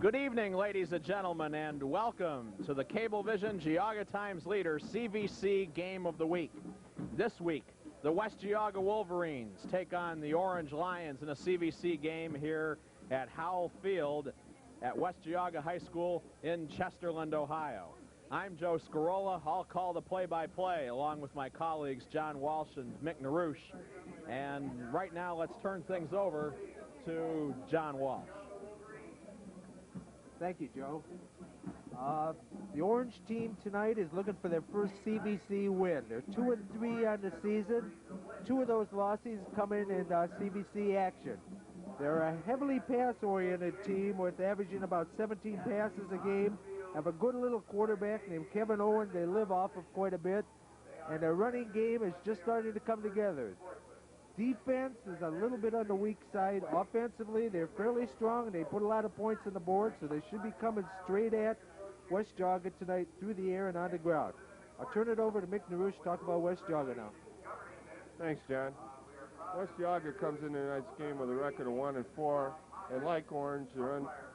Good evening, ladies and gentlemen, and welcome to the Cablevision Geauga Times Leader CVC Game of the Week. This week, the West Geauga Wolverines take on the Orange Lions in a CVC game here at Howell Field at West Geauga High School in Chesterland, Ohio. I'm Joe Scarola. I'll call the play-by-play along with my colleagues John Walsh and Mick Narouche. And right now, let's turn things over to John Walsh. Thank you, Joe. The Orange team tonight is looking for their first CVC win. They're 2-3 on the season. Two of those losses come in CVC action. They're a heavily pass-oriented team with averaging about 17 passes a game. Have a good little quarterback named Kevin Owen they live off of quite a bit. And their running game is just starting to come together. Defense is a little bit on the weak side. Offensively, they're fairly strong, and they put a lot of points on the board, so they should be coming straight at West Geauga tonight through the air and on the ground. I'll turn it over to Mick Narouche to talk about West Geauga now. Thanks, John. West Geauga comes into tonight's game with a record of 1-4, and like Orange,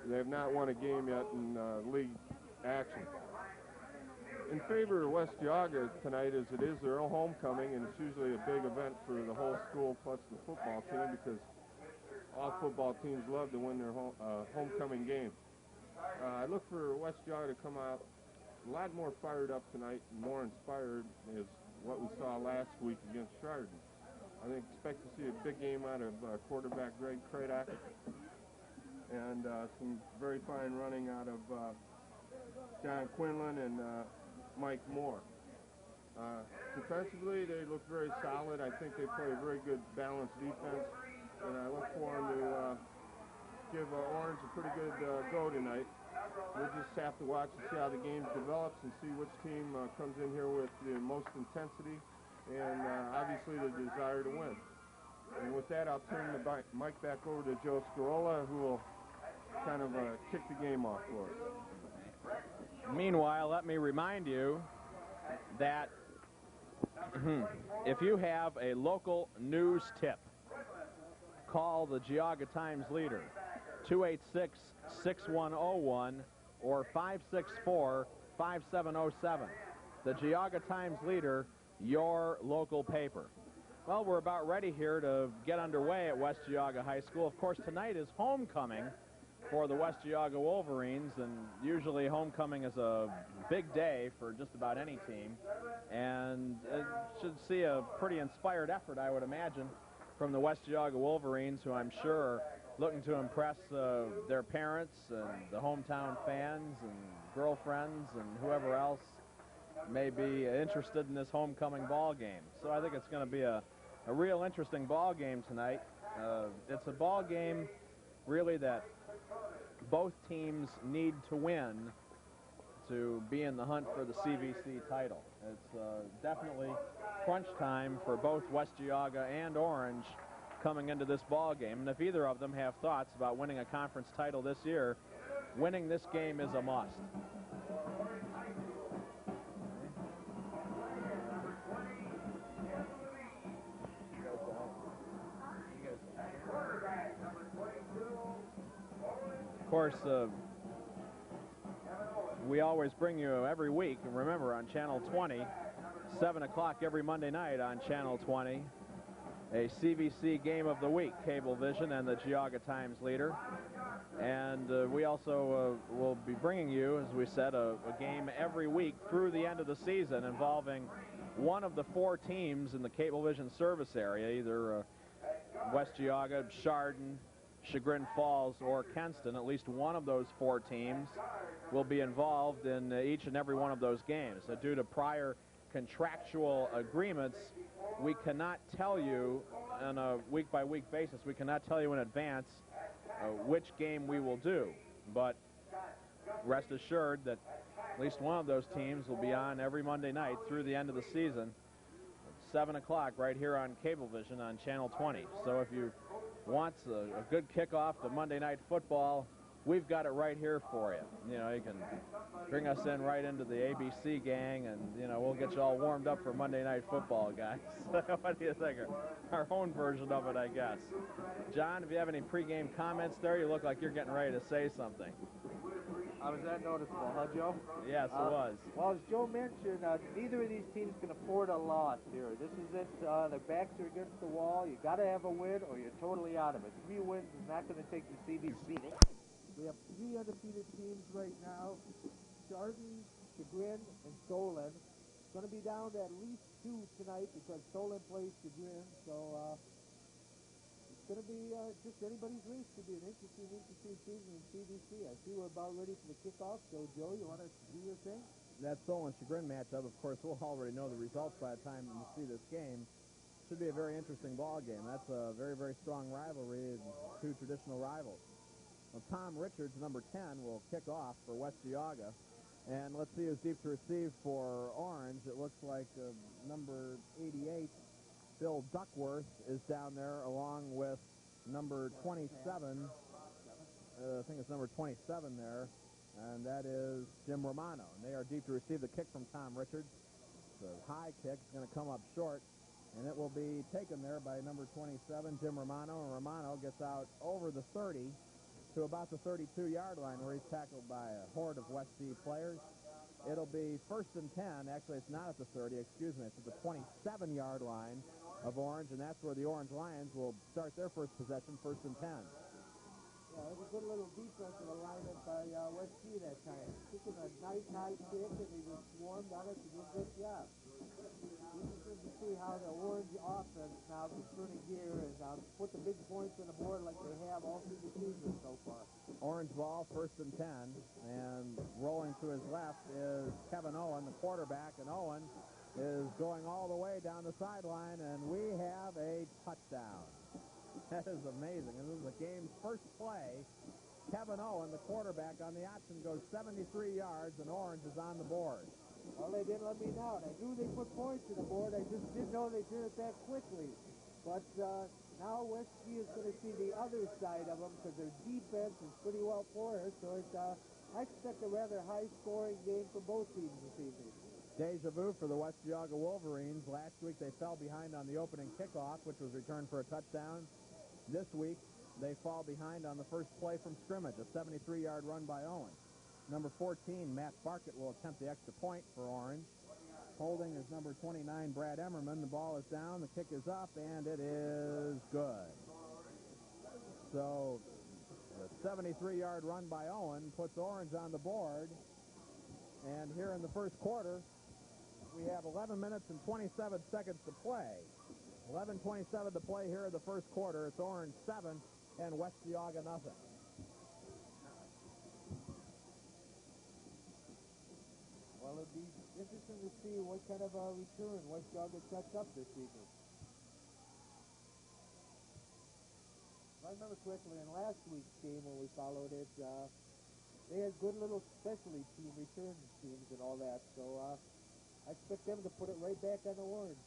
they have not won a game yet in league action. In favor of West Geauga tonight, as it is their homecoming, and it's usually a big event for the whole school plus the football team, because all football teams love to win their homecoming game. I look for West Geauga to come out a lot more fired up tonight, and more inspired as what we saw last week against Chardon. I expect to see a big game out of quarterback Greg Craddock, and some very fine running out of John Quinlan and Mike Moore. Defensively, they look very solid. I think they play a very good balanced defense, and I look for them to give Orange a pretty good go tonight. We'll just have to watch and see how the game develops and see which team comes in here with the most intensity and obviously the desire to win. And with that, I'll turn the mic back over to Joe Scarola, who will kind of kick the game off for us. Meanwhile, let me remind you that if you have a local news tip, call the Geauga Times Leader, 286-6101 or 564-5707. The Geauga Times Leader, your local paper. Well, we're about ready here to get underway at West Geauga High School. Of course, tonight is homecoming for the West Geauga Wolverines, and usually homecoming is a big day for just about any team, and it should see a pretty inspired effort, I would imagine, from the West Geauga Wolverines, who I'm sure are looking to impress their parents and the hometown fans and girlfriends and whoever else may be interested in this homecoming ball game. So I think it's going to be a real interesting ball game tonight. It's a ball game really that both teams need to win to be in the hunt for the CVC title. It's definitely crunch time for both West Geauga and Orange coming into this ball game. And if either of them have thoughts about winning a conference title this year, winning this game is a must. Of course, we always bring you every week, and remember, on Channel 20, 7 o'clock every Monday night on Channel 20, a CVC Game of the Week, Cablevision and the Geauga Times Leader. And we also will be bringing you, as we said, a game every week through the end of the season involving one of the four teams in the Cablevision service area, either West Geauga, Chardon, Chagrin Falls, or Kenston. At least one of those four teams will be involved in each and every one of those games. So due to prior contractual agreements, we cannot tell you on a week-by-week basis, we cannot tell you in advance which game we will do. But rest assured that at least one of those teams will be on every Monday night through the end of the season, 7 o'clock right here on Cablevision on Channel 20. So if you want a good kickoff to Monday Night Football, we've got it right here for you. You know, you can bring us in right into the ABC gang, and, you know, we'll get you all warmed up for Monday Night Football, guys. What do you think? Our own version of it, I guess. John, if you have any pregame comments there, you look like you're getting ready to say something. Was that noticeable, huh, Joe? Yes, it was. Well, as Joe mentioned, neither of these teams can afford a loss here. This is it. Their backs are against the wall. You got to have a win, or you're totally out of it. 3 wins is not going to take the CBC. We have 3 undefeated teams right now: Chardon, Chagrin, and Solon. It's going to be down to at least 2 tonight because Solon plays Chagrin. So it's going to be just anybody's race. Could be an interesting season in CBC. I see we're about ready for the kickoff. So, Joe, you want to do your thing? That Solon-Chagrin matchup, of course, we'll already know the results by the time you see this game. Should be a very interesting ball game. That's a very, very strong rivalry, 2 traditional rivals. Well, Tom Richards, number 10, will kick off for West Geauga. And let's see who's deep to receive for Orange. It looks like number 88, Phil Duckworth, is down there along with number 27. I think it's number 27 there, and that is Jim Romano. And they are deep to receive the kick from Tom Richards. The high kick is going to come up short, and it will be taken there by number 27, Jim Romano. And Romano gets out over the 30 to about the 32-yard line, where he's tackled by a horde of West G players. It'll be 1st and 10. Actually, it's not at the 30. Excuse me. It's at the 27-yard line of Orange, and that's where the Orange Lions will start their first possession, 1st and 10. Yeah, it was a good little defensive alignment by West G that time. Kicking a nice high kick, and they just swarmed on it to do a good job. Interesting to see how the Orange offense now can turn a gear and put the big points on the board like they have all through the season so far. Orange ball, 1st and 10, and rolling to his left is Kevin Owen, the quarterback, and Owen is going all the way down the sideline, and we have a touchdown. That is amazing. And this is the game's first play. Kevin Owen, the quarterback, on the option goes 73 yards, and Orange is on the board. Well, they didn't let me down. I knew they put points on the board. I just didn't know they did it that quickly. But now West G is going to see the other side of them because their defense is pretty well poised. So I expect a rather high-scoring game for both teams this evening. Deja vu for the West Geauga Wolverines. Last week they fell behind on the opening kickoff, which was returned for a touchdown. This week they fall behind on the first play from scrimmage, a 73-yard run by Owen. Number 14, Matt Barkett, will attempt the extra point for Orange. Holding is number 29, Brad Emmerman. The ball is down, the kick is up, and it is good. So the 73-yard run by Owen puts Orange on the board. And here in the first quarter, we have 11 minutes and 27 seconds to play. 11:27 to play here in the first quarter. It's Orange 7 and West Geauga nothing. Well, it'd be interesting to see what kind of return West Geauga sets up this evening. If I remember correctly, in last week's game when we followed it, they had good little specialty team return teams and all that. So I expect them to put it right back on the Orange.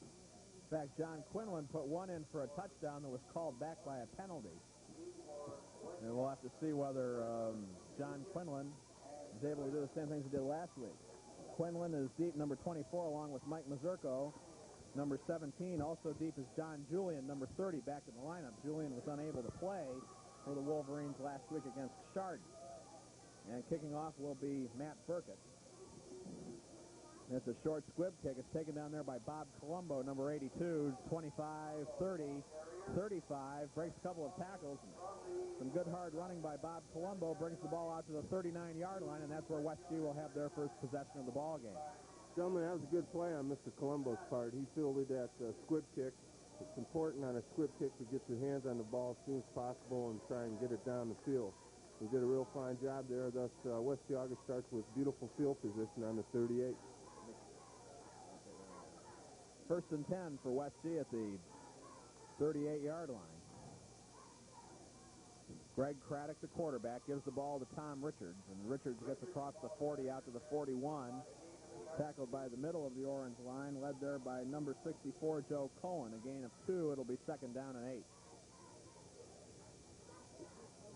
In fact, John Quinlan put one in for a touchdown that was called back by a penalty. And we'll have to see whether John Quinlan is able to do the same things he did last week. Quinlan is deep, number 24, along with Mike Mazurko. Number 17, also deep, is John Julian, number 30, back in the lineup. Julian was unable to play for the Wolverines last week against Chardon. And kicking off will be Matt Burkett. It's a short squib kick. It's taken down there by Bob Colombo, number 82, 25, 30, 35. Breaks a couple of tackles. Some good hard running by Bob Colombo brings the ball out to the 39-yard line, and that's where West G will have their first possession of the ball game. Gentlemen, that was a good play on Mr. Colombo's part. He fielded that squib kick. It's important on a squib kick to get your hands on the ball as soon as possible and try and get it down the field. He did a real fine job there. Thus, West Geauga starts with beautiful field position on the 38. 1st and 10 for West G at the 38-yard line. Greg Craddock, the quarterback, gives the ball to Tom Richards, and Richards gets across the 40 out to the 41. Tackled by the middle of the Orange line, led there by number 64, Joe Cohen. A gain of 2. It'll be 2nd down and 8.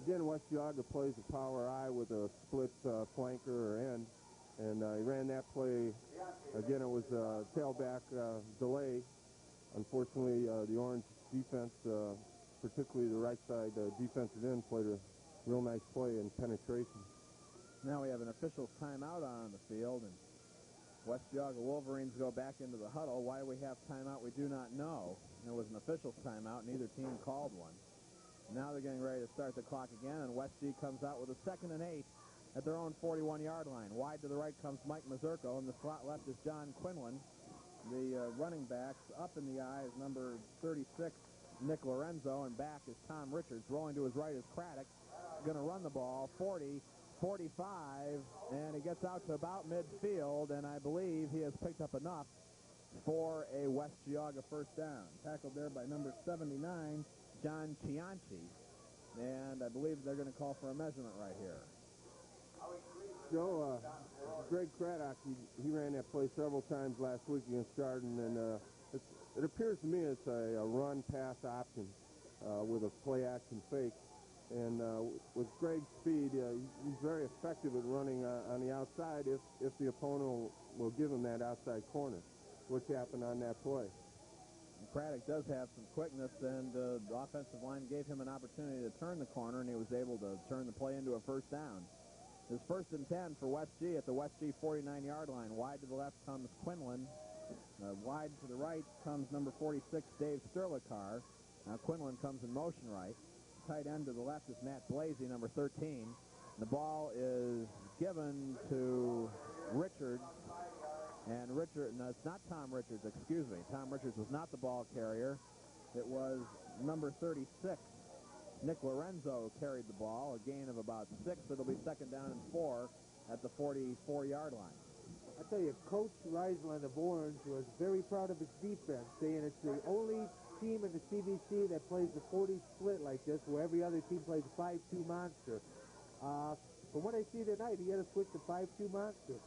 Again, West Geauga plays a power I with a split flanker or end, and he ran that play. Again, it was a tailback delay. Unfortunately, the Orange defense, particularly the right side defensive end, played a real nice play in penetration. Now we have an official's timeout on the field, and West Geauga Wolverines go back into the huddle. Why we have timeout, we do not know. There was an official's timeout. Neither team called one. Now they're getting ready to start the clock again, and West G comes out with a 2nd and 8 at their own 41-yard line. Wide to the right comes Mike Mazurko, and the slot left is John Quinlan. The running backs up in the eye is number 36, Nick Lorenzo, and back is Tom Richards. Rolling to his right is Craddock. Going to run the ball, 40, 45, and he gets out to about midfield, and I believe he has picked up enough for a West Geauga first down. Tackled there by number 79, John Chianchi, and I believe they're going to call for a measurement right here. Joe, Greg Craddock, he ran that play several times last week against Chardon, and it appears to me it's a run-pass option with a play-action fake. And with Greg's speed, he's very effective at running on the outside if the opponent will give him that outside corner, which happened on that play. And Craddock does have some quickness, and the offensive line gave him an opportunity to turn the corner, and he was able to turn the play into a first down. It's 1st and 10 for West G at the West G 49-yard line. Wide to the left comes Quinlan. Wide to the right comes number 46, Dave Sterlikar. Now Quinlan comes in motion right. Tight end to the left is Matt Blasey, number 13. The ball is given to Richards. And no, it's not Tom Richards, excuse me. Tom Richards was not the ball carrier. It was number 36. Nick Lorenzo carried the ball, a gain of about 6. It'll be 2nd down and 4 at the 44-yard line. I tell you, Coach Reisland of Orange was very proud of his defense, saying it's the only team in the CBC that plays the 40 split like this, where every other team plays 5-2 monster. From what I see tonight, he had to switch to 5-2 monster.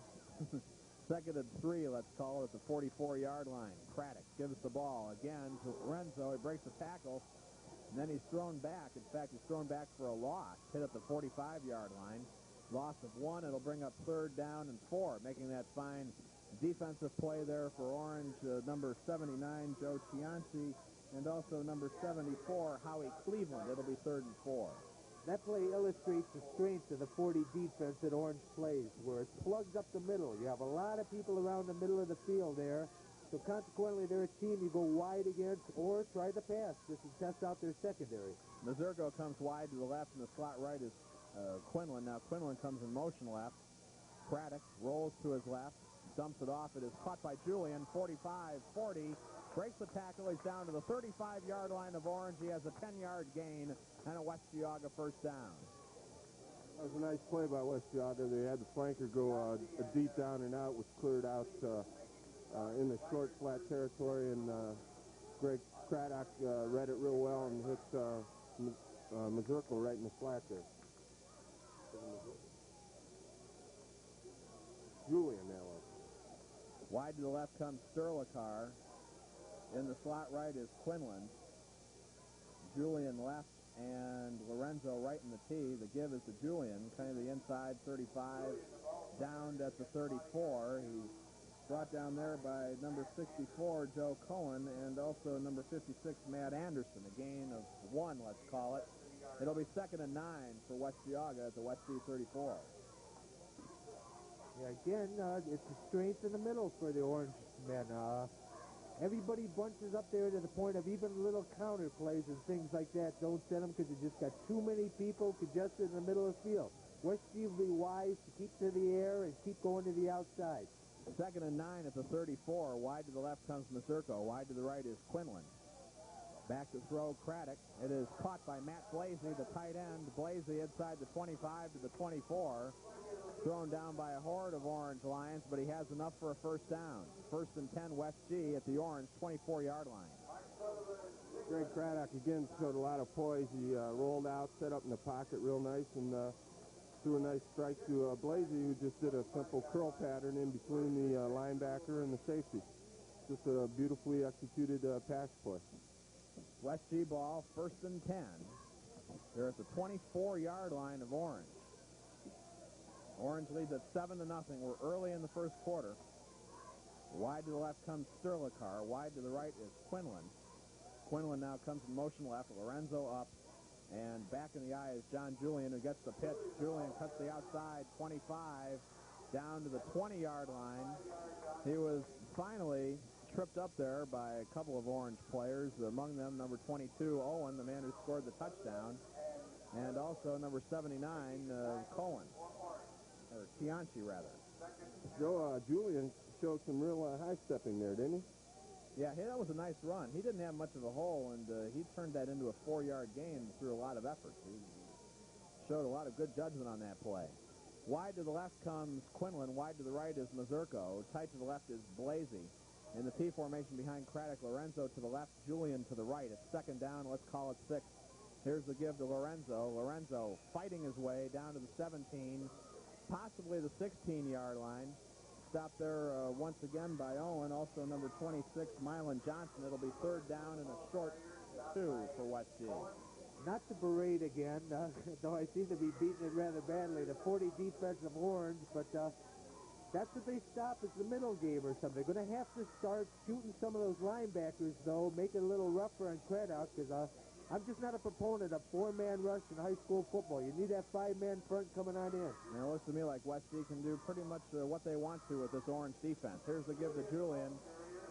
2nd and 3, let's call it, at the 44-yard line. Craddock gives the ball again to Lorenzo. He breaks the tackle, and then he's thrown back. In fact, he's thrown back for a loss, hit at the 45-yard line. Loss of 1. It'll bring up 3rd down and 4, making that fine defensive play there for Orange. Number 79, Joe Chianci, and also number 74, Howie Cleveland. It'll be 3rd and 4. That play illustrates the strength of the 40 defense that Orange plays, where it plugs up the middle. You have a lot of people around the middle of the field there, so consequently they're a team you go wide against or try the pass just to test out their secondary. Mazurko comes wide to the left, and the slot right is Quinlan. Now Quinlan comes in motion left. Craddock rolls to his left, dumps it off. It is caught by Julian, 45-40. Breaks the tackle. He's down to the 35-yard line of Orange. He has a 10-yard gain and a West Geauga first down. That was a nice play by West Geauga. They had the flanker go a deep down and out, which cleared out in the short, flat territory, and Greg Craddock read it real well and hit Mazurko right in the flat there. Julian that was. Wide to the left comes Sterlikar. In the slot right is Quinlan. Julian left and Lorenzo right in the tee. The give is to Julian, kind of the inside 35, down at the 34. He's brought down there by number 64, Joe Cohen, and also number 56, Matt Anderson. A gain of 1, let's call it. It'll be 2nd and 9 for West Geauga at the West G 34. Yeah, again, it's the strength in the middle for the Orange men. Everybody bunches up there to the point of even little counter plays and things like that don't send them because you just got too many people congested in the middle of the field. West G will be wise to keep to the air and keep going to the outside. 2nd and 9 at the 34. Wide to the left comes Mazurko. Wide to the right is Quinlan. Back to throw, Craddock. It is caught by Matt Blasey, the tight end. Blasey inside the 25 to the 24. Thrown down by a horde of Orange Lions, but he has enough for a first down. 1st and 10 West G at the Orange 24-yard line. Greg Craddock again showed a lot of poise. He rolled out, set up in the pocket real nice, and threw a nice strike to Blasey, who just did a simple curl pattern in between the linebacker and the safety. Just a beautifully executed pass play. West G ball, 1st and 10. They're at the 24-yard line of Orange. Orange leads at 7-0. We're early in the first quarter. Wide to the left comes Sterlikar. Wide to the right is Quinlan. Quinlan now comes in motion left. Lorenzo up. And back in the eye is John Julian, who gets the pitch. Julian cuts the outside, 25, down to the 20-yard line. He was finally tripped up there by a couple of Orange players, among them number 22, Owen, the man who scored the touchdown, and also number 79, Cohen, or Tianchi, rather. Joe, Julian showed some real high-stepping there, didn't he? Yeah, that was a nice run. He didn't have much of a hole, and he turned that into a 4-yard gain through a lot of effort. He showed a lot of good judgment on that play. Wide to the left comes Quinlan. Wide to the right is Mazurko. Tight to the left is Blasey. In the T formation behind Craddock, Lorenzo to the left, Julian to the right. It's second down. Let's call it 6. Here's the give to Lorenzo. Lorenzo fighting his way down to the 17, possibly the 16-yard line. Stopped there once again by Owen, also number 26, Mylan Johnson. It'll be third down and a short 2 for West G. Not to berate again, though I seem to be beating it rather badly, the 40 defense of Orange, but that's what they stop is the middle game or something. They're going to have to start shooting some of those linebackers, though, make it a little rougher on Craddock, because I'm just not a proponent of 4-man rush in high school football. You need that 5-man front coming on in. Now, it looks to me like West G can do pretty much what they want to with this Orange defense. Here's the give to Julian.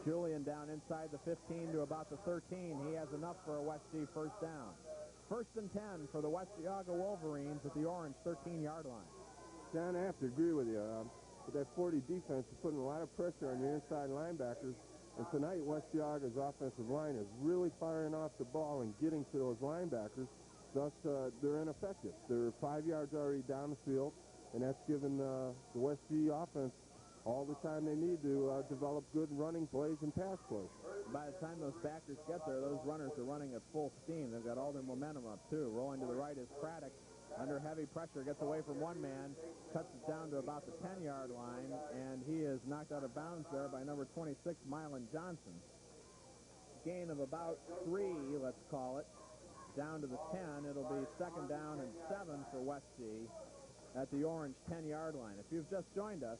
Julian down inside the 15 to about the 13. He has enough for a West G first down. First and 10 for the West Geauga Wolverines at the Orange 13-yard line. John, I have to agree with you. But that 40 defense is putting a lot of pressure on your inside linebackers. And tonight, West Geauga's offensive line is really firing off the ball and getting to those linebackers. Thus, they're ineffective. They're 5 yards already down the field, and that's given the West G offense all the time they need to develop good running plays and pass plays. By the time those backers get there, those runners are running at full steam. They've got all their momentum up, too. Rolling to the right is Craddock. Under heavy pressure, gets away from one man, cuts it down to about the 10-yard line, and he is knocked out of bounds there by number 26, Mylan Johnson. Gain of about 3, let's call it, down to the 10. It'll be second down and 7 for West G at the Orange 10-yard line. If you've just joined us,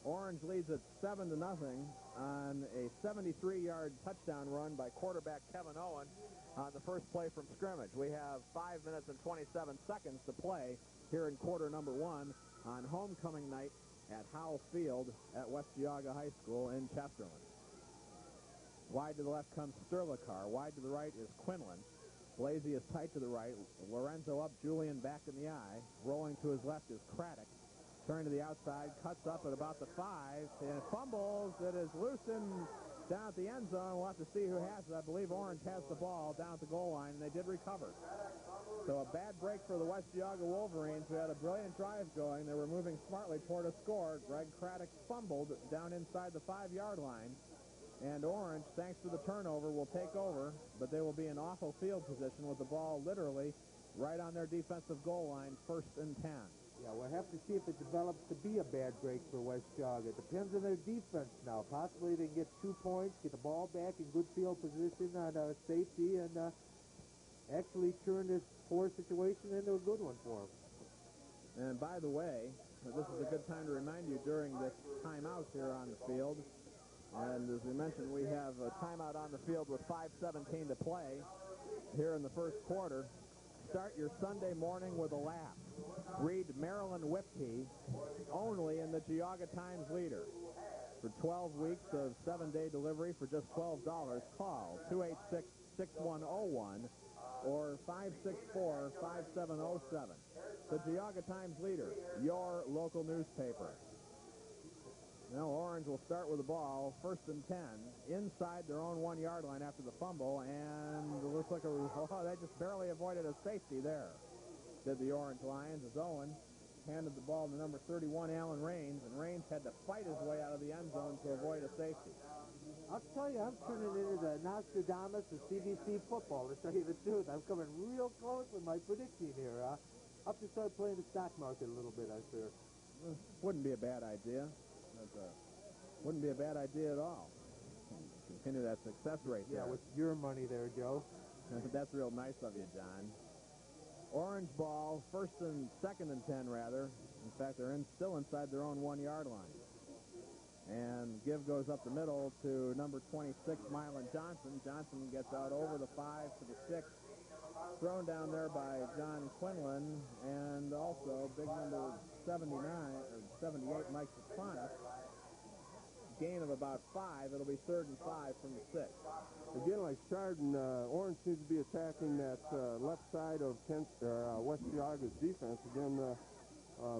Orange leads at 7-0 on a 73-yard touchdown run by quarterback Kevin Owen on the first play from scrimmage. We have 5 minutes and 27 seconds to play here in quarter number 1 on homecoming night at Howell Field at West Geauga High School in Chesterland. Wide to the left comes Sterlikar. Wide to the right is Quinlan. Blasey is tight to the right. Lorenzo up, Julian back in the eye. Rolling to his left is Craddock. Turn to the outside, cuts up at about the 5, and fumbles. It is loosened down at the end zone. We'll have to see who has it. I believe Orange has the ball down at the goal line, and they did recover. So a bad break for the West Geauga Wolverines, who had a brilliant drive going. They were moving smartly toward a score. Greg Craddock fumbled down inside the 5-yard line. And Orange, thanks to the turnover, will take over, but they will be in awful field position with the ball literally right on their defensive goal line, first and 10. Yeah, we'll have to see if it develops to be a bad break for West Geauga. It depends on their defense now. Possibly they can get 2 points, get the ball back in good field position on safety, and actually turn this poor situation into a good one for them. And by the way, this is a good time to remind you during this timeout here on the field. And as we mentioned, we have a timeout on the field with 5:17 to play here in the first quarter. Start your Sunday morning with a laugh. Read Marilyn Whipkey only in the Geauga Times Leader. For 12 weeks of 7-day delivery for just $12, call 286-6101 or 564-5707. The Geauga Times Leader, your local newspaper. Now Orange will start with the ball, first and 10, inside their own 1-yard line after the fumble, and it looks like they just barely avoided a safety there. Did the Orange Lions as Owen handed the ball to number 31, Alan Raines, and Raines had to fight his way out of the end zone to avoid a safety. I'll tell you, I'm turning into the Nostradamus of CBC football, to tell you the truth. I'm coming real close with my prediction here. I'll have to start playing the stock market a little bit, I fear. Wouldn't be a bad idea. Wouldn't be a bad idea at all. Continue that success rate there. Yeah, with your money there, Joe. That's real nice of you, John. Orange ball, second and 10, rather. In fact, they're still inside their own 1-yard line. And give goes up the middle to number 26, Mylan Johnson. Johnson gets out over the 5 to the 6 Thrown down there by John Quinlan, and also big number 79, or 78, Mike Petronis. Gain of about 5. It'll be 3rd and 5 from the 6. Again, like Chardon, Orange seems to be attacking that left side of West Geauga's defense. Again,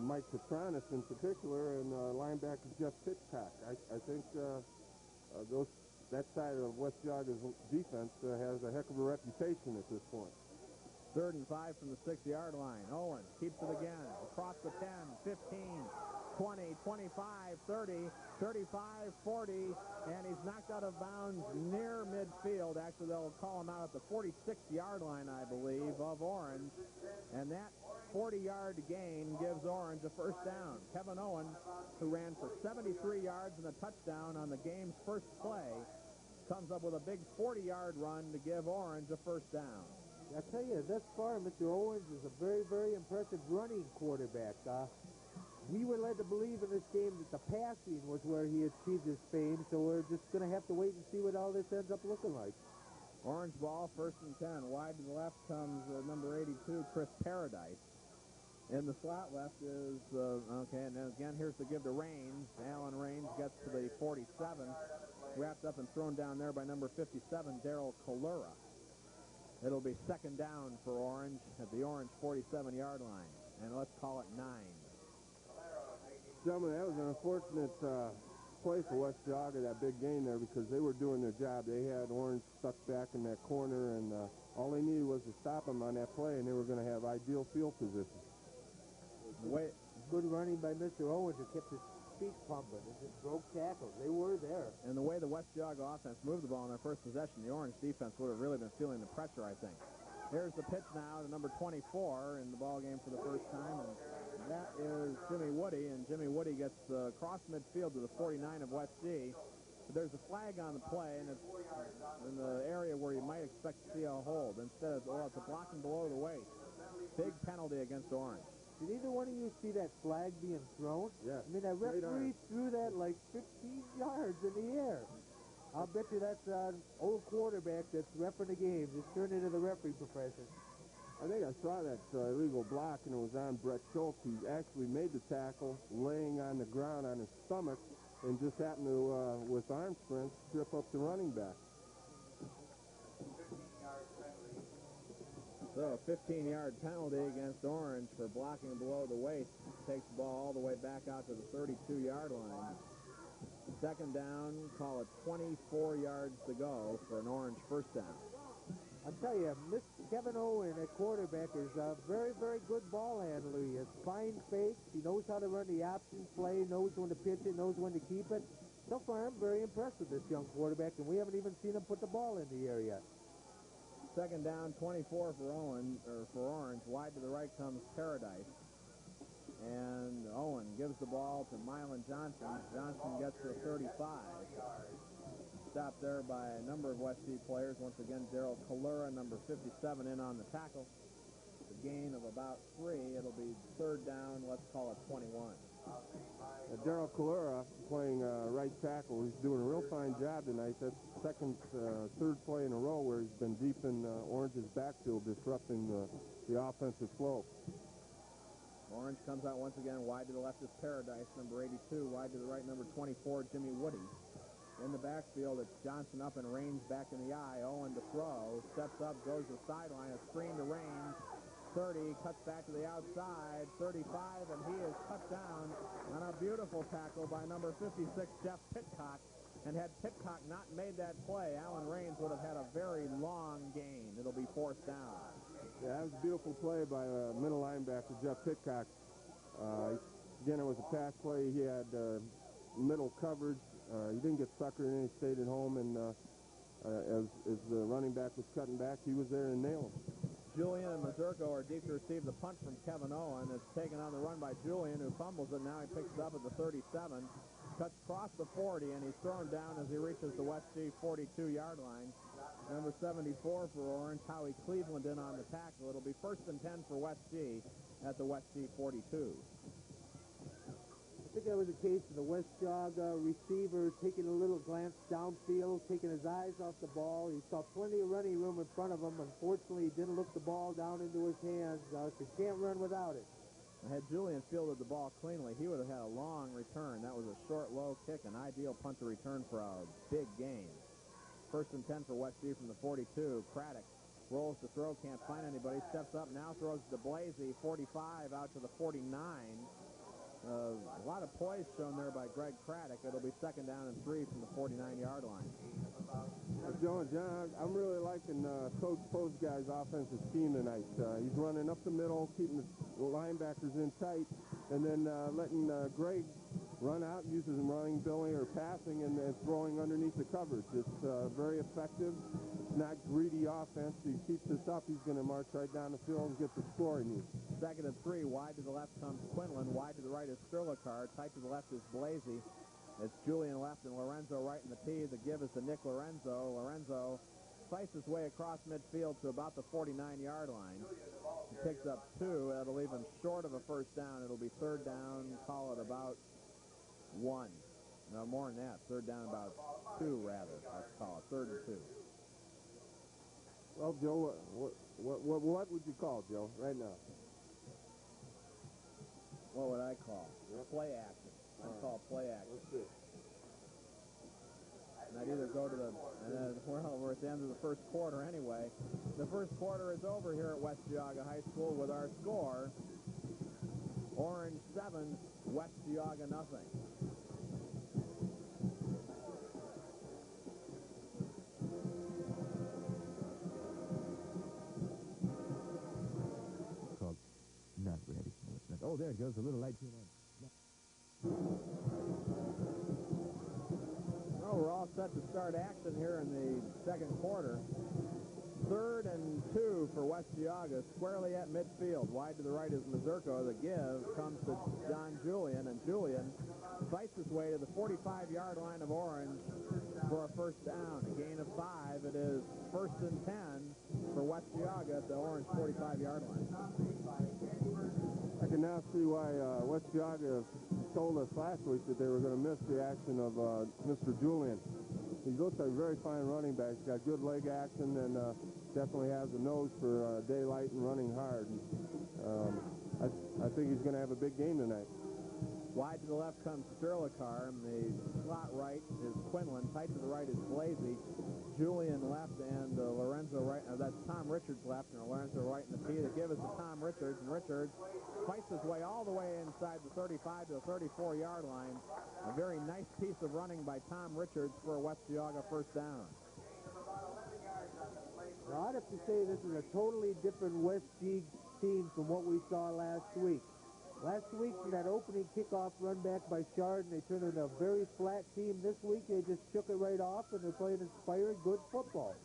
Mike Petronis in particular, and linebacker Jeff Pitcock. I think that side of West Geauga's defense has a heck of a reputation at this point. 3rd and 5 from the 6-yard line. Owen keeps it again. Across the 10, 15, 20, 25, 30, 35, 40, and he's knocked out of bounds near midfield. Actually, they'll call him out at the 46-yard line, I believe, of Orange. And that 40-yard gain gives Orange a first down. Kevin Owen, who ran for 73 yards and a touchdown on the game's first play, comes up with a big 40-yard run to give Orange a first down. I tell you, thus far, Mr. Owens is a very, very impressive running quarterback. We were led to believe in this game that the passing was where he achieved his fame, so we're just going to have to wait and see what all this ends up looking like. Orange ball, 1st and 10. Wide to the left comes number 82, Chris Paradise. In the slot left is, okay, and then again, here's the give to Raines. Alan Raines gets to the 47. Wrapped up and thrown down there by number 57, Daryl Colura. It'll be 2nd down for Orange at the Orange 47-yard line. And let's call it 9. Gentlemen, that was an unfortunate play for West Geauga, that big gain there, because they were doing their job. They had Orange stuck back in that corner, and all they needed was to stop them on that play, and they were going to have ideal field position. Good running by Mr. Owens, who kept his feet pumping and just broke tackles. They were there. And the way the West Geauga offense moved the ball in their first possession, the Orange defense would have really been feeling the pressure, I think. Here's the pitch now to number 24 in the ball game for the first time, and that is Jimmy Woody, and Jimmy Woody gets across midfield to the 49 of West G. But there's a flag on the play, and it's in the area where you might expect to see a hold. Instead, it's a blocking below the waist. Big penalty against Orange. Did either one of you see that flag being thrown? Yeah. I mean, that referee threw that like 15 yards in the air. I'll bet you that's an old quarterback that's repping the game, just turned into the referee profession. I think I saw that illegal block, and it was on Brett Schultz. He actually made the tackle laying on the ground on his stomach and just happened to, with arm sprints, trip up the running back. So a 15-yard penalty against Orange for blocking below the waist. Takes the ball all the way back out to the 32-yard line. 2nd down, call it 24 yards to go for an Orange first down. I'll tell you, Kevin Owen at quarterback is a very, very good ball handler. He has fine fakes. He knows how to run the option play, knows when to pitch it, knows when to keep it. So far, I'm very impressed with this young quarterback, and we haven't even seen him put the ball in the air yet. 2nd down, 24 for Orange. Wide to the right comes Paradise. And Owen gives the ball to Mylan Johnson. Johnson gets to the 35. Stopped there by a number of West G players. Once again, Daryl Colura, number 57, in on the tackle. The gain of about 3. It'll be 3rd down. Let's call it 21. Daryl Colura playing right tackle. He's doing a real fine job tonight. That's third play in a row where he's been deep in Orange's backfield, disrupting the offensive flow. Orange comes out once again. Wide to the left is Paradise, number 82. Wide to the right, number 24, Jimmy Woody. In the backfield, it's Johnson up and Raines back in the eye. Owen to throw. Steps up, goes to the sideline. A screen to Raines. 30, cuts back to the outside. 35, and he is cut down on a beautiful tackle by number 56, Jeff Pitcock. And had Pitcock not made that play, Alan Raines would have had a very long gain. It'll be 4th down. Yeah, that was a beautiful play by middle linebacker Jeff Pitcock. Again, it was a pass play. He had middle coverage. He didn't get suckered and he stayed at home, and as the running back was cutting back, he was there and nailed him. Julian and Mazurko are deep to receive the punt from Kevin Owen. It's taken on the run by Julian, who fumbles it. Now he picks it up at the 37, cuts across the 40, and he's thrown down as he reaches the West G 42-yard line. Number 74 for Orange, Howie Cleveland in on the tackle. It'll be 1st and 10 for West G at the West G 42. think that was the case of the West Geauga receiver taking a little glance downfield, taking his eyes off the ball. He saw plenty of running room in front of him. Unfortunately, he didn't look the ball down into his hands. He can't run without it. Had Julian fielded the ball cleanly, he would have had a long return. That was a short, low kick, an ideal punt to return for a big gain. 1st and 10 for West G from the 42. Craddock rolls to throw, can't find anybody, steps up now, throws to Blasey, 45 out to the 49. A lot of poise shown there by Greg Craddock. It'll be 2nd down and 3 from the 49-yard line. Joe and John, I'm really liking Coach Poe's guy's offensive scheme tonight. He's running up the middle, keeping the linebackers in tight, and then letting Greg run out, uses him running, billing, or passing, and throwing underneath the coverage. It's very effective. It's not greedy offense. If he keeps this up, he's going to march right down the field and get the score he needs. 2nd and 3. Wide to the left comes Quinlan. Wide to the right is Sterlikar. Tight to the left is Blasey. It's Julian left and Lorenzo right in the T. The give is to Nick Lorenzo. Lorenzo fights his way across midfield to about the 49-yard line. He picks up 2. That'll leave him short of a 1st down. It'll be 3rd down. Call it about 1. No, more than that. 3rd down about 2, rather. Let's call it 3rd and 2. Well, Joe, what would you call it, Joe, right now? What would I call? Play action. I'd call it play action. Let's see. And I'd either go to the, well, we're at the end of the 1st quarter anyway. The 1st quarter is over here at West Geauga High School with our score, Orange 7, West Geauga nothing. Called not ready. Oh, there it goes, a little light tune on. Well, we're all set to start action here in the 2nd quarter. 3rd and 2 for West Geauga, squarely at midfield. Wide to the right is Mazurko. The give comes to John Julian, and Julian fights his way to the 45-yard line of Orange for a 1st down. A gain of 5. It is 1st and 10 for West Geauga at the Orange 45-yard line. I can now see why West Geauga told us last week that they were going to miss the action of Mr. Julian. He looks like a very fine running back. He's got good leg action and definitely has a nose for daylight and running hard. I think he's going to have a big game tonight. Wide to the left comes Sterlikar, and the slot right is Quinlan. Tight to the right is Blasey. Julian left and Lorenzo right. That's Tom Richards left and Lorenzo right in the T. The give is to Tom Richards, and Richards fights his way all the way inside the 35 to the 34-yard line. A very nice piece of running by Tom Richards for a West Geauga 1st down. Now, I'd have to say this is a totally different West G team from what we saw last week. Last week, from that opening kickoff run back by Chardon, they turned into a very flat team. This week, they just shook it right off, and they're playing inspired, good football.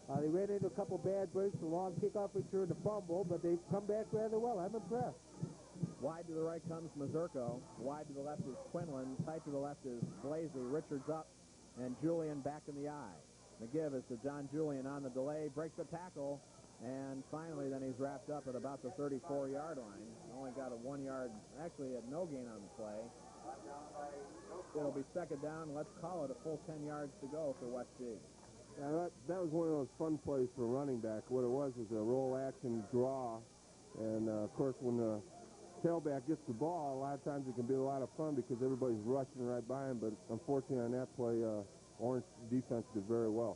They ran into a couple bad breaks, a long kickoff return, a fumble, but they've come back rather well. I'm impressed. Wide to the right comes Mazurko. Wide to the left is Quinlan. Tight to the left is Blasey. Richards up, and Julian back in the eye. The give is to John Julian on the delay, breaks the tackle, and finally then he's wrapped up at about the 34-yard line. Only got a 1-yard, actually had no gain on the play. It'll be 2nd down. Let's call it a full 10 yards to go for West G. Yeah, that was one of those fun plays for a running back. What it was a roll action draw, and of course when the tailback gets the ball, a lot of times it can be a lot of fun because everybody's rushing right by him, but unfortunately on that play, Orange defense did very well.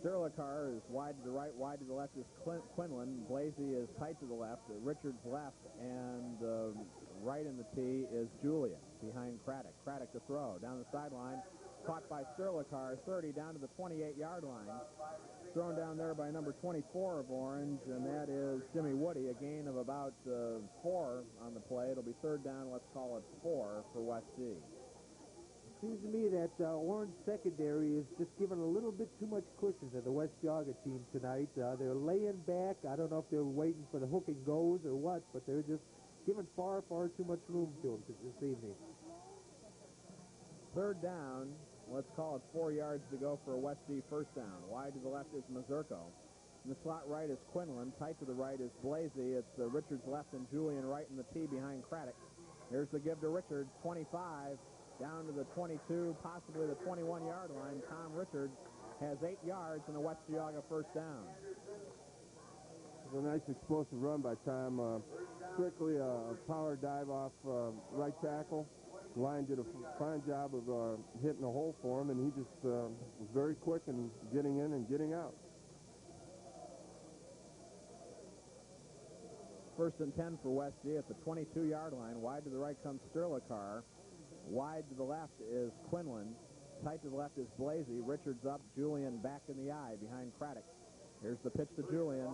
Sterlikar is wide to the right, wide to the left is Quinlan. Blasey is tight to the left, Richards left, and right in the T is Julian behind Craddock. Craddock to throw down the sideline, caught by Sterlikar, 30 down to the 28-yard line. Thrown down there by number 24 of Orange, and that is Jimmy Woody. A gain of about 4 on the play. It'll be 3rd down. Let's call it 4 for West G. Seems to me that Orange secondary is just giving a little bit too much cushion to the West Geauga team tonight. They're laying back. I don't know if they're waiting for the hook and goes or what, but they're just giving far, far too much room to them this evening. 3rd down. Let's call it 4 yards to go for a West G 1st down. Wide to the left is Mazurko. In the slot right is Quinlan. Tight to the right is Blasey. It's Richards left and Julian right in the T behind Craddock. Here's the give to Richards, 25, down to the 22, possibly the 21-yard line. Tom Richards has 8 yards and a West Geauga first down. It was a nice explosive run by Tom. Strictly a power dive off right tackle. Line did a fine job of hitting a hole for him, and he just was very quick in getting in and getting out. First and 10 for West G at the 22-yard line. Wide to the right comes Sterlikar. Wide to the left is Quinlan. Tight to the left is Blasey. Richards up, Julian back in the eye behind Craddock. Here's the pitch to Julian.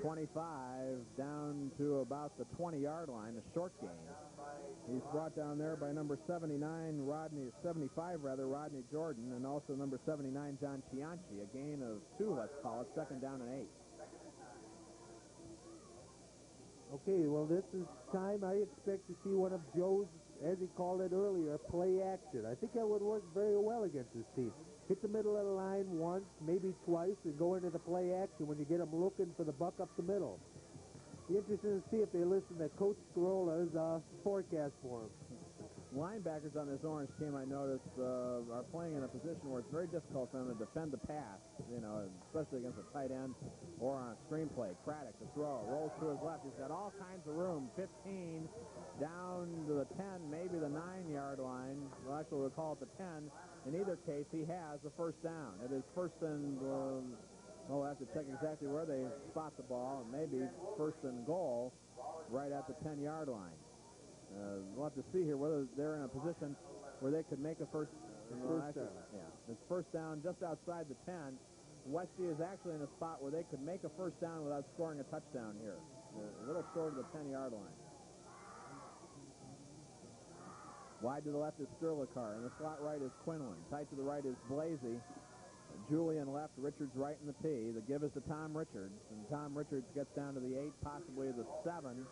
25 down to about the 20-yard line, a short gain. He's brought down there by number 75 Rodney Jordan, and also number 79 John Chianchi. A gain of 2, let's call it, second down and 8. Okay, well, this is time I expect to see one of Joe's, as he called it earlier, play action. I think that would work very well against this team. Hit the middle of the line once, maybe twice, and go into the play action when you get them looking for the buck up the middle. Be interested to see if they listen to Coach Scarola's forecast for them. Linebackers on this Orange team, I noticed, are playing in a position where it's very difficult for them to defend the pass, especially against a tight end or on a screenplay. Craddock, the throw, rolls to his left. He's got all kinds of room. 15 down to the 10, maybe the 9-yard line. Well, actually, we'll call it the 10. In either case, he has the first down. It is first and, we'll have to check exactly where they spot the ball, and maybe first and goal right at the 10-yard line. We'll have to see here whether they're in a position where they could make a first down. Yeah, it's first down just outside the 10. Westie is actually in a spot where they could make a first down without scoring a touchdown here. A little short of the 10-yard line. Wide to the left is Sterlikar. In the slot right is Quinlan. Tight to the right is Blasey. Julian left, Richards right in the T. The give is to Tom Richards, and Tom Richards gets down to the 8, possibly the 7.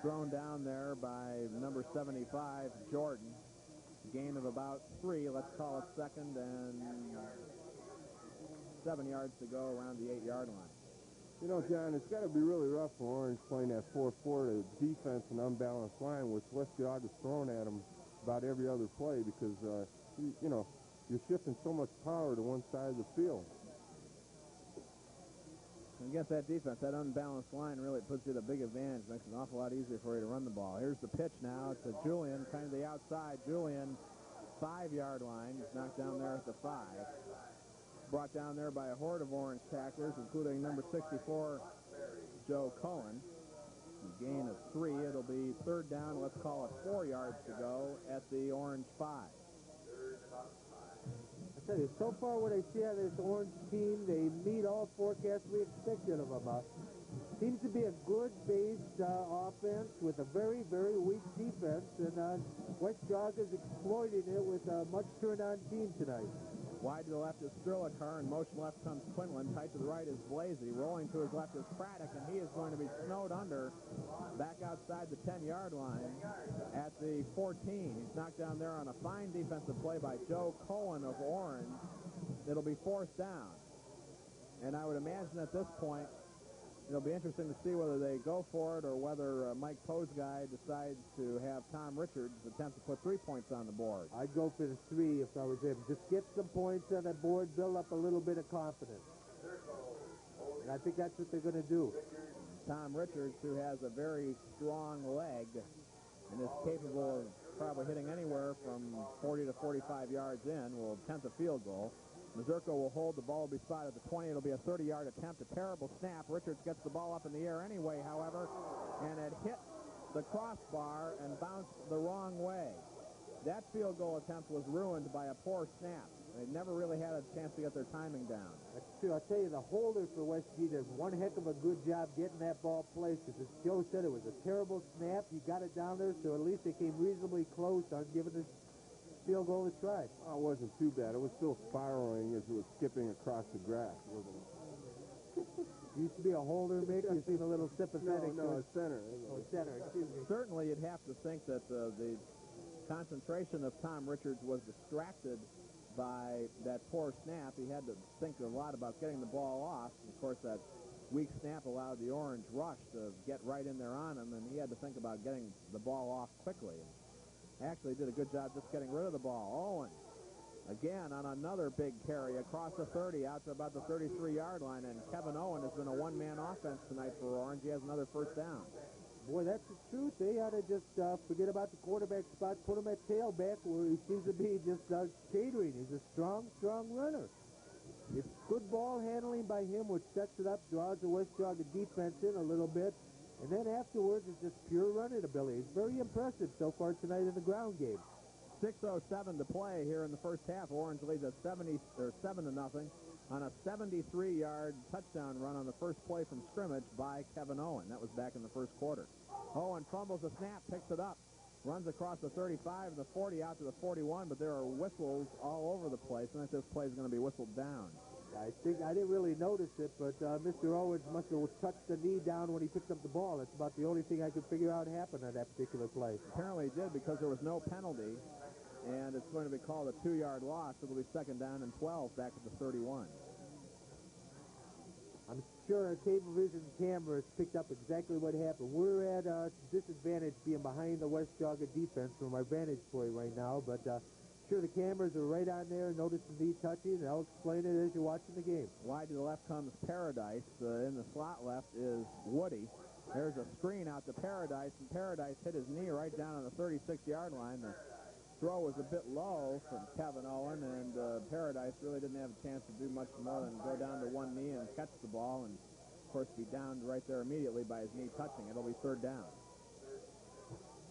Thrown down there by number 75, Jordan. Gain of about 3, let's call it second, and 7 yards to go around the 8-yard line. You know, John, it's got to be really rough for Orange playing that 4-4 defense and unbalanced line, which West Geauga's thrown at them about every other play, because, you're shifting so much power to one side of the field. Against that defense, that unbalanced line really puts you at a big advantage. Makes it an awful lot easier for you to run the ball. Here's the pitch now to Julian, kind of the outside. Julian, 5-yard line. He's knocked down there at the 5. Brought down there by a horde of Orange tacklers, including number 64, Joe Cohen. A gain of 3. It'll be third down. Let's call it 4 yards to go at the Orange 5. I tell you, so far what I see out of this Orange team, they meet all forecasts we expected of them. Seems to be a good-based offense with a very, very weak defense, and West Geauga's exploiting it with a much turned-on team tonight. Wide to the left is Sterlikar, and motion left comes Quinlan. Tight to the right is Blasey. Rolling to his left is Craddock, and he is going to be snowed under back outside the 10-yard line at the 14. He's knocked down there on a fine defensive play by Joe Cohen of Orange. It'll be fourth down. And I would imagine at this point, it'll be interesting to see whether they go for it or whether Mike Poe's guy decides to have Tom Richards attempt to put 3 points on the board. I'd go for the 3 if I was him. Just get some points on the board, build up a little bit of confidence. And I think that's what they're going to do. Tom Richards, who has a very strong leg and is capable of probably hitting anywhere from 40 to 45 yards in, will attempt a field goal. Mazurko will hold. The ball will be spotted at the 20. It'll be a 30-yard attempt. A terrible snap. Richards gets the ball up in the air anyway, however, and it hit the crossbar and bounced the wrong way. That field goal attempt was ruined by a poor snap. They never really had a chance to get their timing down. That's true. I'll tell you, the holder for West G did one heck of a good job getting that ball placed, because as Joe said, it was a terrible snap. You got it down there, so at least they came reasonably close on giving this field goal a try. Oh, it wasn't too bad. It was still spiraling as it was skipping across the grass, wasn't it? Used to be a holder, Mick. You seem a little sympathetic. No, center. Oh, center, excuse me. Certainly, you'd have to think that the concentration of Tom Richards was distracted by that poor snap. He had to think a lot about getting the ball off. Of course, that weak snap allowed the Orange rush to get right in there on him, and he had to think about getting the ball off quickly. Actually did a good job just getting rid of the ball. Owen, again, on another big carry across the 30 out to about the 33-yard line, and Kevin Owen has been a one-man offense tonight for Orange. He has another first down. Boy, that's the truth. They ought to just forget about the quarterback spot, put him at tailback where he seems to be just catering. He's a strong runner. It's good ball handling by him, which sets it up, draws the West Geauga defense in a little bit, and then afterwards it's just pure running ability. It's very impressive so far tonight in the ground game. 6:07 to play here in the first half. Orange leads at 7-0 on a 73-yard touchdown run on the first play from scrimmage by Kevin Owen. That was back in the first quarter. Owen fumbles the snap, picks it up, runs across the 35 and the 40 out to the 41, but there are whistles all over the place, and I think this play is going to be whistled down. I think I didn't really notice it, but Mr. Owens must have touched the knee down when he picked up the ball. That's about the only thing I could figure out happened on that particular play. Apparently he did, because there was no penalty, and it's going to be called a 2-yard loss. It'll be second down and 12 back at the 31. I'm sure our Cablevision cameras picked up exactly what happened. We're at a disadvantage being behind the West Geauga defense from our vantage point right now, but sure the cameras are right on there, noticing the touching, and I'll explain it as you're watching the game. Wide to the left comes Paradise. In the slot left is Woody. There's a screen out to Paradise, and Paradise hit his knee right down on the 36-yard line. The throw was a bit low from Kevin Owen, and Paradise really didn't have a chance to do much more than go down to one knee and catch the ball, and of course be downed right there immediately by his knee touching. It'll be third down.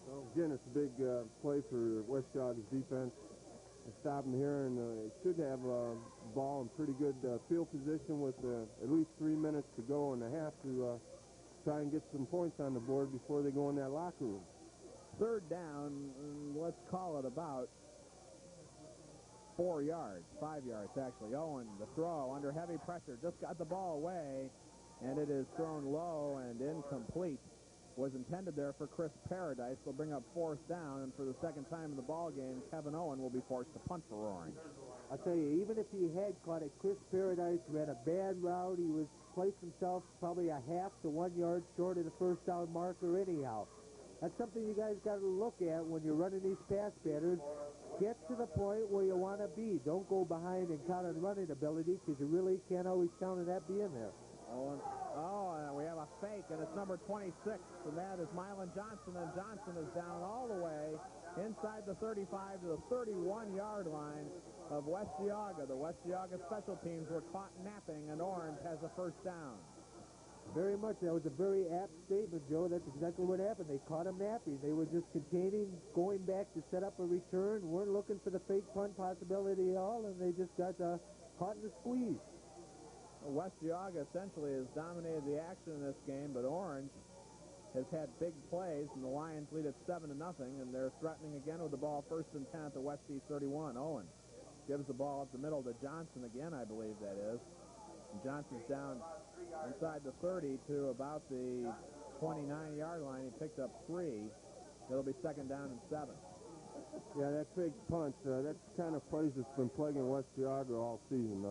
Well, again, it's a big play for West Geauga's defense. They stop him here, and they should have a ball in pretty good field position with at least 3 minutes to go in the half to try and get some points on the board before they go in that locker room. Third down, let's call it about 4 yards, 5 yards actually. Owen, the throw under heavy pressure, just got the ball away, and it is thrown low and incomplete. Was intended there for Chris Paradise. Will bring up fourth down, and for the second time in the ball game, Kevin Owen will be forced to punt for Orange. I'll tell you, even if he had caught it, Chris Paradise ran a bad route. He was placed himself probably a half to 1 yard short of the first down marker anyhow. That's something you guys got to look at when you're running these pass patterns. Get to the point where you want to be. Don't go behind and count on running ability, because you really can't always count on that being there. We have a fake, and it's number 26, and that is Mylan Johnson, and Johnson is down all the way inside the 35 to the 31-yard line of West Geauga. The West Geauga special teams were caught napping, and Orange has a first down. Very much. That was a very apt statement, Joe. That's exactly what happened. They caught him napping. They were just containing, going back to set up a return, weren't looking for the fake punt possibility at all, and they just got caught in the squeeze. West Geauga essentially has dominated the action in this game, but Orange has had big plays, and the Lions lead at 7-0, and they're threatening again with the ball first and 10 at the West East 31. Owen gives the ball up the middle to Johnson again, I believe that is. And Johnson's down inside the 30 to about the 29-yard line. He picked up 3. It'll be second down and 7. Yeah, that fake punt, that's the kind of plays that's been plaguing West Geauga all season.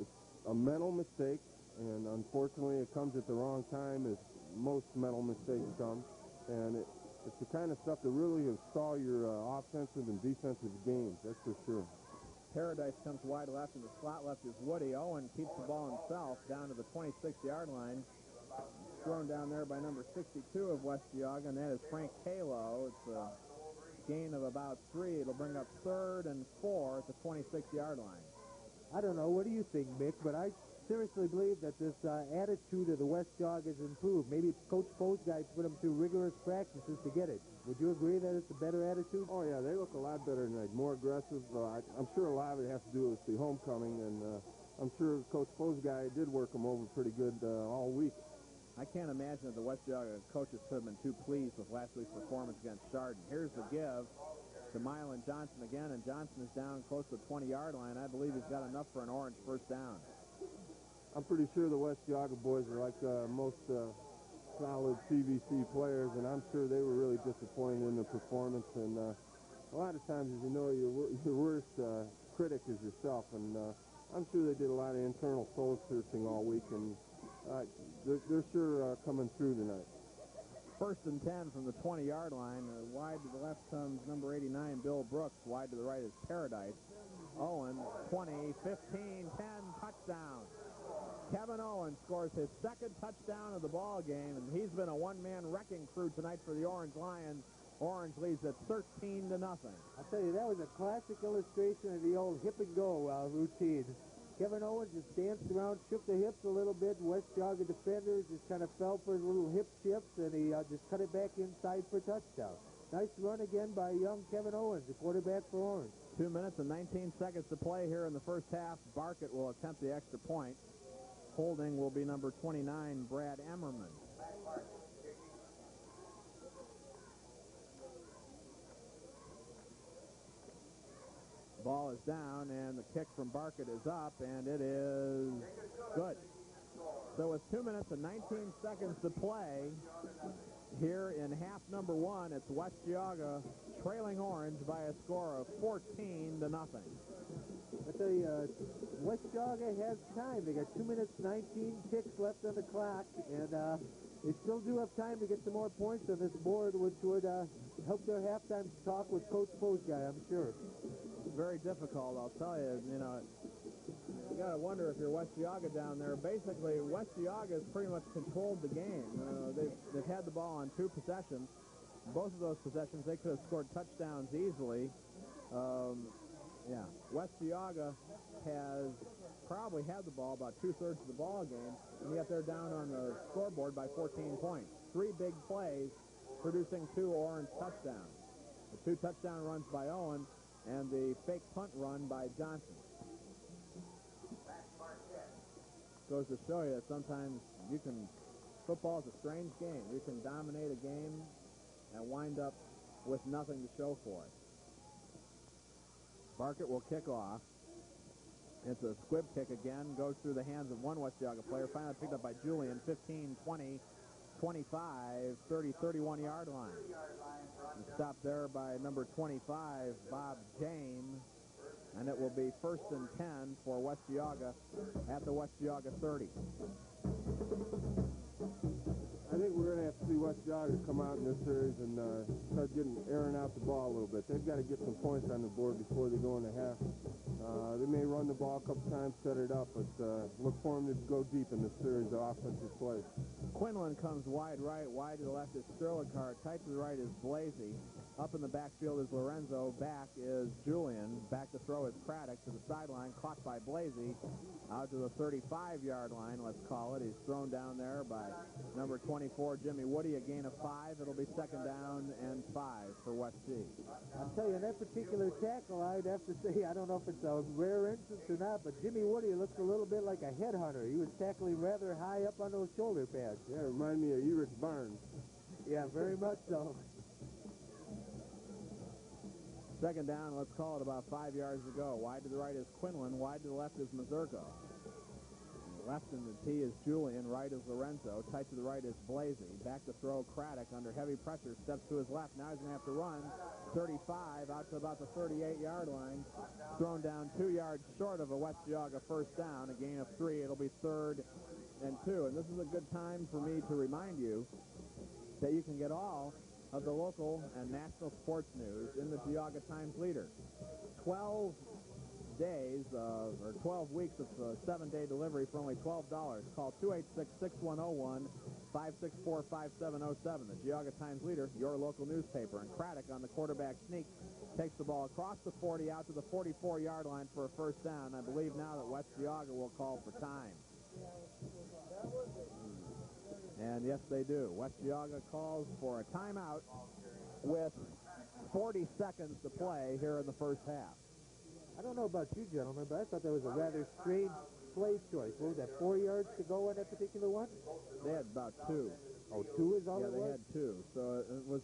It's a mental mistake, and unfortunately it comes at the wrong time, as most mental mistakes come. And it's the kind of stuff that really will stall your offensive and defensive games, that's for sure. Paradise comes wide left, and the slot left is Woody. Owen keeps the ball himself down to the 26-yard line. Thrown down there by number 62 of West Geauga, and that is Frank Kalo. It's a gain of about 3. It'll bring up third and 4 at the 26-yard line. I don't know. What do you think, Mick? But I seriously believe that this attitude of the West Geauga has improved. Maybe Coach Poe's guys put them through rigorous practices to get it. Would you agree that it's a better attitude? Oh, yeah, they look a lot better tonight, more aggressive. I'm sure a lot of it has to do with the homecoming, and I'm sure Coach Poe's guy did work them over pretty good all week. I can't imagine that the West Geauga coaches could have been too pleased with last week's performance against Chardon. Here's the give to Mylan Johnson again, and Johnson is down close to the 20-yard line. I believe he's got enough for an Orange first down. I'm pretty sure the West Geauga boys are like most solid CVC players, and I'm sure they were really disappointed in the performance. And a lot of times, as you know, your worst critic is yourself, and I'm sure they did a lot of internal soul searching all week, and They're sure coming through tonight. First and 10 from the 20-yard line. Wide to the left comes number 89, Bill Brooks. Wide to the right is Paradise. Owen, 20, 15, 10, touchdown. Kevin Owen scores his second touchdown of the ball game, and he's been a one-man wrecking crew tonight for the Orange Lions. Orange leads at 13-0. I'll tell you, that was a classic illustration of the old hip-and-go routine. Kevin Owens just danced around, shook the hips a little bit. West Geauga defenders just kind of fell for his little hip shifts, and he just cut it back inside for a touchdown. Nice run again by young Kevin Owens, the quarterback for Orange. 2 minutes and 19 seconds to play here in the first half. Barkett will attempt the extra point. Holding will be number 29, Brad Emmerman. Ball is down, and the kick from Barkett is up, and it is good. So with 2 minutes and 19 seconds to play here in half number one, it's West Geauga trailing Orange by a score of 14-0. I tell you, West Geauga has time. They got 2 minutes, 19 ticks left on the clock, and they still do have time to get some more points on this board, which would help their halftime talk with Coach Posguy, I'm sure. Very difficult, I'll tell you. You know, you got to wonder if you're West Geauga down there. Basically, West Geauga has pretty much controlled the game. They've had the ball on 2 possessions. Both of those possessions, they could have scored touchdowns easily. West Geauga has probably had the ball about 2/3 of the ball game, and yet they're down on the scoreboard by 14 points. 3 big plays producing 2 Orange touchdowns. The 2 touchdown runs by Owen and the fake punt run by Johnson. Goes to show you that sometimes football is a strange game. You can dominate a game and wind up with nothing to show for it. Barkett will kick off. It's a squib kick again. Goes through the hands of one West Geauga player. Finally picked up by Julian. 15, 20, 25, 30, 31-yard line. And stopped there by number 25, Bob James. And it will be first and 10 for West Geauga at the West Geauga 30. I think we're going to have to see West Geauga come out in this series and start airing out the ball a little bit. They've got to get some points on the board before they go into half. They may run the ball a couple times, set it up, but look for them to go deep in this series of offensive plays. Quinlan comes wide right. Wide to the left is Sterlicar. Tight to the right is Blasey. Up in the backfield is Lorenzo. Back is Julian. Back to throw is Craddock to the sideline. Caught by Blasey. Out to the 35-yard line, let's call it. He's thrown down there by number 24, Jimmy Woody. A gain of 5. It'll be second down and 5 for West G. I'll tell you, in that particular tackle, I'd have to say, I don't know if it's a rare instance or not, but Jimmy Woody looks a little bit like a headhunter. He was tackling rather high up on those shoulder pads. Yeah, it reminded me of Eric Barnes. Yeah, very much so. Second down, let's call it about 5 yards to go. Wide to the right is Quinlan. Wide to the left is Mazurko. Left in the T is Julian. Right is Lorenzo. Tight to the right is Blasey. Back to throw Craddock under heavy pressure. Steps to his left. Now he's going to have to run. 35 out to about the 38-yard line. Thrown down 2 yards short of a West Geauga first down. A gain of 3. It'll be 3rd and 2. And this is a good time for me to remind you that you can get all of the local and national sports news in the Geauga Times Leader. 12 days or 12 weeks of 7-day delivery for only $12. Call 286-6101, 564-5707. The Geauga Times Leader, your local newspaper. And Craddock on the quarterback sneak takes the ball across the 40 out to the 44-yard line for a first down. I believe now that West Geauga will call for time. And yes, they do. West Geauga calls for a timeout with 40 seconds to play here in the first half. I don't know about you, gentlemen, but I thought that was a rather strange play choice. What was that, 4 yards to go on that particular one? They had about 2. Oh, 2 is all it was? Yeah, they had 2. So it was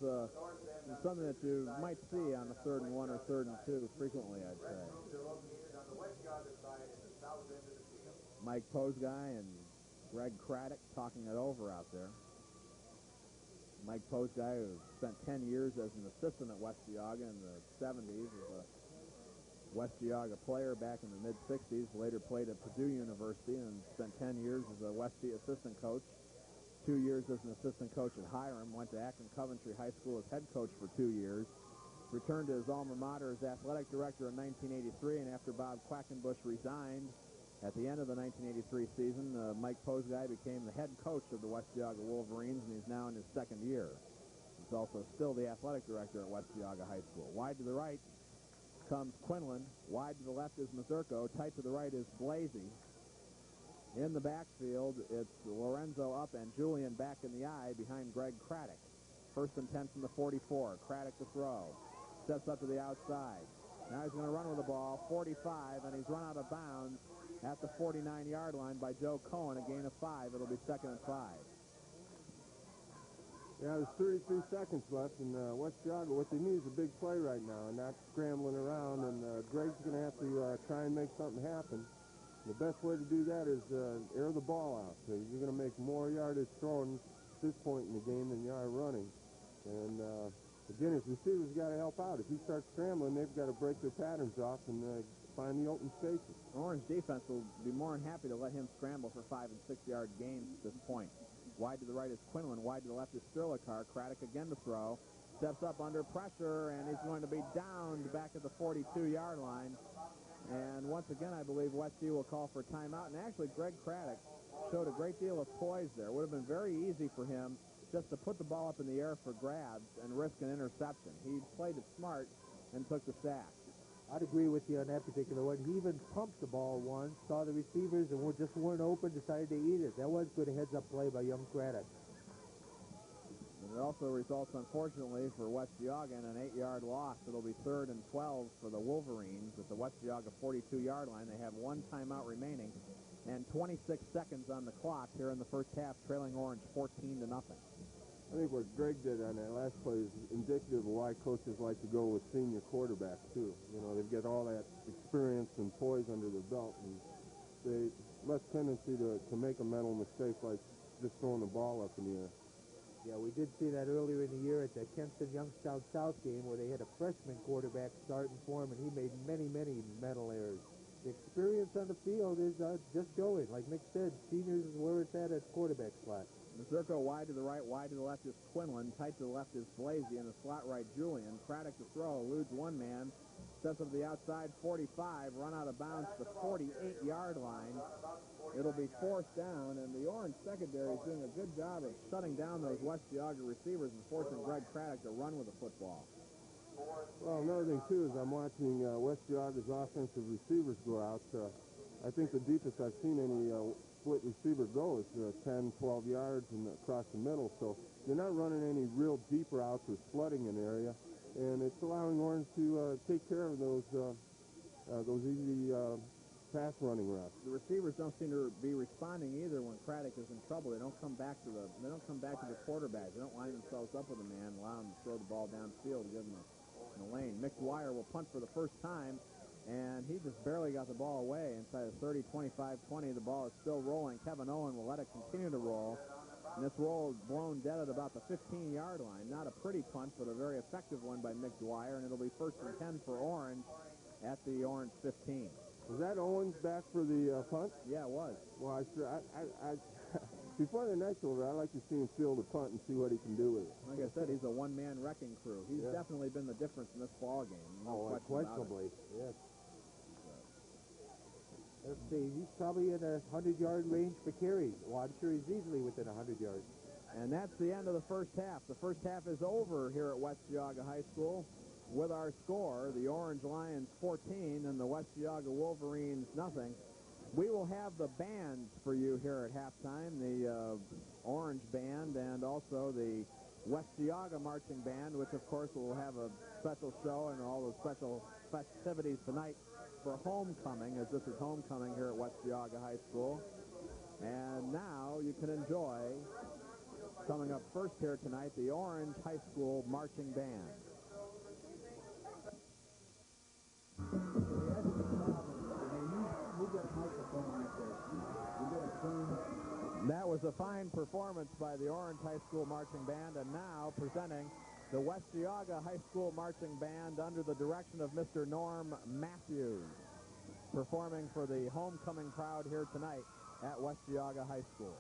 something that you might see on the 3rd and 1 or 3rd and 2 frequently, I'd say. Mike Posguy and Greg Craddock talking it over out there. Mike Posguy, who spent 10 years as an assistant at West Geauga in the 70s, is a West Geauga player back in the mid-'60s, later played at Purdue University and spent 10 years as a Westie assistant coach, 2 years as an assistant coach at Hiram, went to Akron Coventry High School as head coach for 2 years, returned to his alma mater as athletic director in 1983, and after Bob Quackenbush resigned at the end of the 1983 season, Mike Posguy became the head coach of the West Geauga Wolverines, and he's now in his second year. He's also still the athletic director at West Geauga High School. Wide to the right comes Quinlan. Wide to the left is Mazurko. Tight to the right is Blasey. In the backfield, it's Lorenzo up and Julian back in the eye behind Greg Craddock. 1st and 10 from the 44. Craddock to throw. Steps up to the outside. Now he's going to run with the ball. 45, and he's run out of bounds at the 49-yard line by Joe Cohen. A gain of 5. It'll be 2nd and 5. Yeah, there's 33 seconds left, and West Geauga, what they need is a big play right now, and not scrambling around, and Greg's going to have to try and make something happen. The best way to do that is air the ball out. So you're going to make more yardage throwing at this point in the game than you are running. And again, his receivers got to help out. If he starts scrambling, they've got to break their patterns off and find the open spaces. Orange defense will be more than happy to let him scramble for 5- and 6-yard gains at this point. Wide to the right is Quinlan. Wide to the left is Sterlikar. Craddock again to throw. Steps up under pressure, and he's going to be downed back at the 42-yard line. And once again, I believe Westie will call for timeout. And actually, Greg Craddock showed a great deal of poise there. It would have been very easy for him just to put the ball up in the air for grabs and risk an interception. He played it smart and took the sack. I'd agree with you on that particular one. He even pumped the ball once, saw the receivers, and just weren't open, decided to eat it. That was good heads-up play by young Craddock. And it also results, unfortunately, for West Geauga in an 8-yard loss. It'll be 3rd and 12 for the Wolverines at the West Geauga 42-yard line. They have 1 timeout remaining and 26 seconds on the clock here in the first half, trailing Orange 14-0. I think what Greg did on that last play is indicative of why coaches like to go with senior quarterbacks, too. You know, they've got all that experience and poise under their belt, and they less tendency to make a mental mistake like just throwing the ball up in the air. Yeah, we did see that earlier in the year at the Kenston Youngstown South game where they had a freshman quarterback starting for him, and he made many, many mental errors. The experience on the field is just showing. Like Mick said, seniors is where it's at quarterback slot. Mazurko wide to the right, wide to the left is Quinlan. Tight to the left is Blasey, and the slot right Julian. Craddock to throw, eludes one man. Steps up to the outside, 45, run out of bounds to the 48-yard line. It'll be 4th down, and the Orange secondary is doing a good job of shutting down those West Geauga receivers and forcing Greg Craddock to run with the football. Well, another thing, too, is I'm watching West Geauga's offensive receivers go out. I think the deepest I've seen any split receiver go is 10, 12 yards and across the middle. So you're not running any real deep routes or flooding an area, and it's allowing Orange to take care of those easy pass running routes. The receivers don't seem to be responding either when Craddock is in trouble. They don't come back to the quarterback. They don't line themselves up with a man, allow him to throw the ball downfield to give him in the lane. Mick Dwyer will punt for the first time, and he just barely got the ball away inside of 30, 25, 20. The ball is still rolling. Kevin Owen will let it continue to roll. And this roll is blown dead at about the 15-yard line. Not a pretty punt, but a very effective one by Mick Dwyer, and it'll be 1st and 10 for Orange at the Orange 15. Was that Owens back for the punt? Yeah, it was. Well, before the next over, I'd like to see him field the punt and see what he can do with it. Like I said, he's a one-man wrecking crew. He's definitely been the difference in this ball game. No question about it. Yes. Let's see, he's probably in a 100-yard range for carries. Well, I'm sure he's easily within 100 yards. And that's the end of the first half. The first half is over here at West Geauga High School with our score, the Orange Lions 14 and the West Geauga Wolverines nothing. We will have the bands for you here at halftime, the Orange Band and also the West Geauga Marching Band, which of course will have a special show and all the special festivities tonight for homecoming, as this is homecoming here at West Geauga High School. And now you can enjoy, coming up first here tonight, the Orange High School Marching Band. That was a fine performance by the Orange High School Marching Band, and now presenting the West Geauga High School Marching Band under the direction of Mr. Norm Matthews, performing for the homecoming crowd here tonight at West Geauga High School.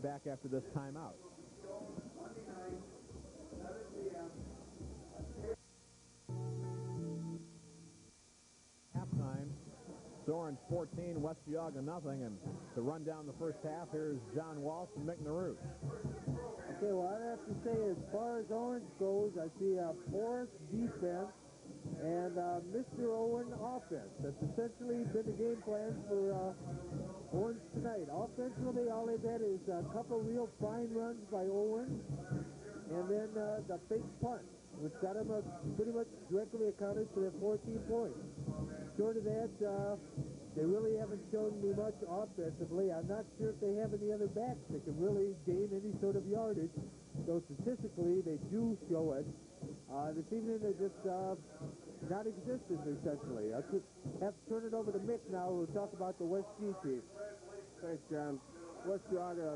back after this timeout. Halftime. Orange 14, West Geauga nothing, and to run down the first half, here's John Walsh and Mick Naruch. Okay, well, I have to say, as far as Orange goes, I see a porous defense and Mr. Owen offense. That's essentially been the game plan for Orange tonight. Offensively, all they've had is a couple real fine runs by Owen, and then the fake punt, which got them pretty much directly accounted for their 14 points. Short of that, they really haven't shown me much offensively. I'm not sure if they have any other backs that can really gain any sort of yardage, though statistically they do show it. This evening they're just non-existent, essentially. I could have to turn it over to Mick now, who will talk about the West G team. Thanks, John. West Geauga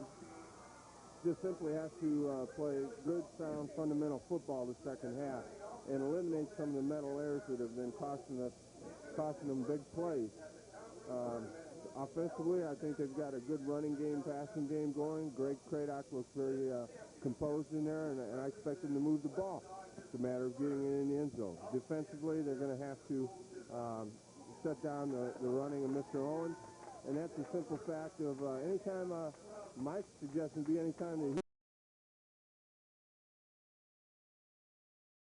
just simply has to play good, sound, fundamental football the second half and eliminate some of the mental errors that have been costing them big plays. Offensively, I think they've got a good running game, passing game going. Greg Craddock looks very composed in there, and I expect them to move the ball. It's a matter of getting it in the end zone. Defensively, they're going to have to shut down the running of Mr. Owens, and that's the simple fact of anytime Mike's suggestion would be anytime that